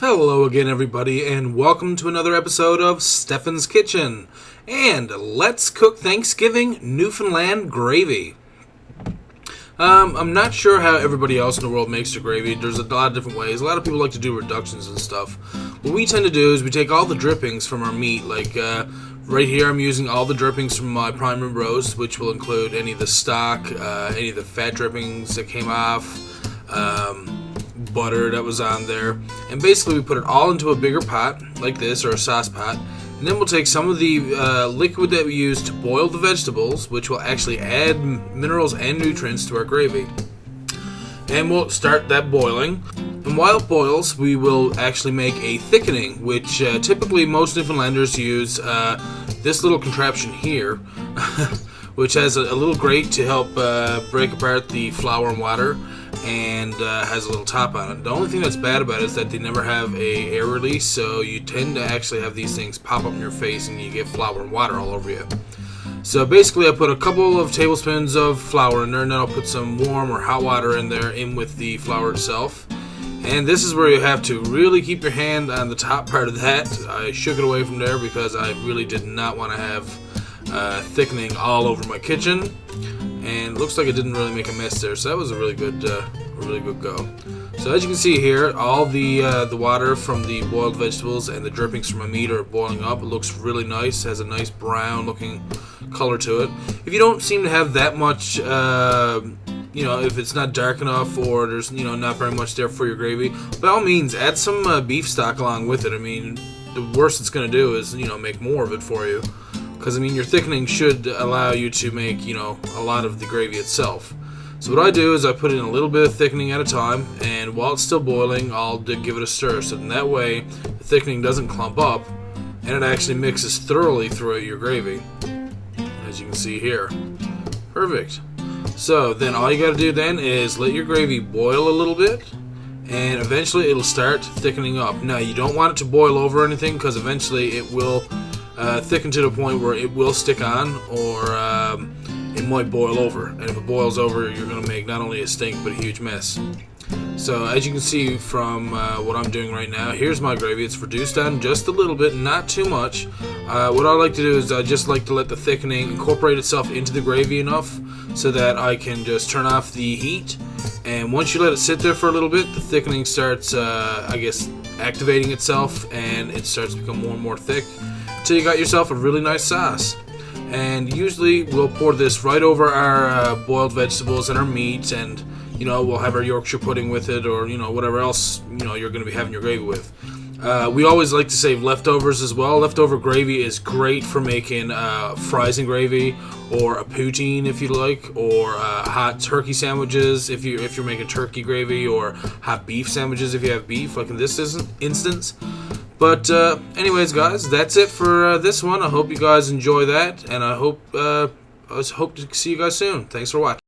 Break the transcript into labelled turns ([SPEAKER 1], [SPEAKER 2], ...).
[SPEAKER 1] Hello again, everybody, and welcome to another episode of Stefan's Kitchen. And let's cook Thanksgiving Newfoundland gravy. I'm not sure how everybody else in the world makes their gravy. There's a lot of different ways. A lot of people like to do reductions and stuff. What we tend to do is we take all the drippings from our meat. Like right here, I'm using all the drippings from my prime rib roast, which will include any of the stock, any of the fat drippings that came off, butter that was on there, and basically we put it all into a bigger pot like this, or a sauce pot, and then we'll take some of the liquid that we use to boil the vegetables, which will actually add minerals and nutrients to our gravy, and we'll start that boiling. And while it boils, we will actually make a thickening, which typically most Newfoundlanders use this little contraption here which has a little grate to help break apart the flour and water, and has a little top on it. The only thing that's bad about it is that they never have a air release, so you tend to actually have these things pop up in your face and you get flour and water all over you. So basically I put a couple of tablespoons of flour in there, and then I'll put some warm or hot water in there in with the flour itself. And this is where you have to really keep your hand on the top part of that. I shook it away from there because I really did not want to have thickening all over my kitchen. And it looks like it didn't really make a mess there, so that was a really good go. So as you can see here, all the water from the boiled vegetables and the drippings from my meat are boiling up. It looks really nice, has a nice brown looking color to it. If you don't seem to have that much, if it's not dark enough, or there's not very much there for your gravy, by all means add some beef stock along with it. I mean, the worst it's going to do is make more of it for you. Because, your thickening should allow you to make, a lot of the gravy itself. So what I do is I put in a little bit of thickening at a time, and while it's still boiling, I'll give it a stir. So in that way, the thickening doesn't clump up, and it actually mixes thoroughly throughout your gravy, as you can see here. Perfect. So then all you got to do then is let your gravy boil a little bit, and eventually it'll start thickening up. Now, you don't want it to boil over or anything, because eventually it will thicken to the point where it will stick on, or it might boil over. And if it boils over, you're going to make not only a stink, but a huge mess. So as you can see from what I'm doing right now, here's my gravy. It's reduced down just a little bit, not too much. What I like to do is I just like to let the thickening incorporate itself into the gravy enough so that I can just turn off the heat. And once you let it sit there for a little bit, the thickening starts, activating itself, and it starts to become more and more thick, until you got yourself a really nice sauce. And usually we'll pour this right over our boiled vegetables and our meat, and we'll have our Yorkshire pudding with it, or whatever else you're going to be having your gravy with. We always like to save leftovers as well. Leftover gravy is great for making fries and gravy, or a poutine if you like, or hot turkey sandwiches if you're making turkey gravy, or hot beef sandwiches if you have beef, like in this instance. But anyways, guys, that's it for this one. I hope you guys enjoy that, and I hope to see you guys soon. Thanks for watching.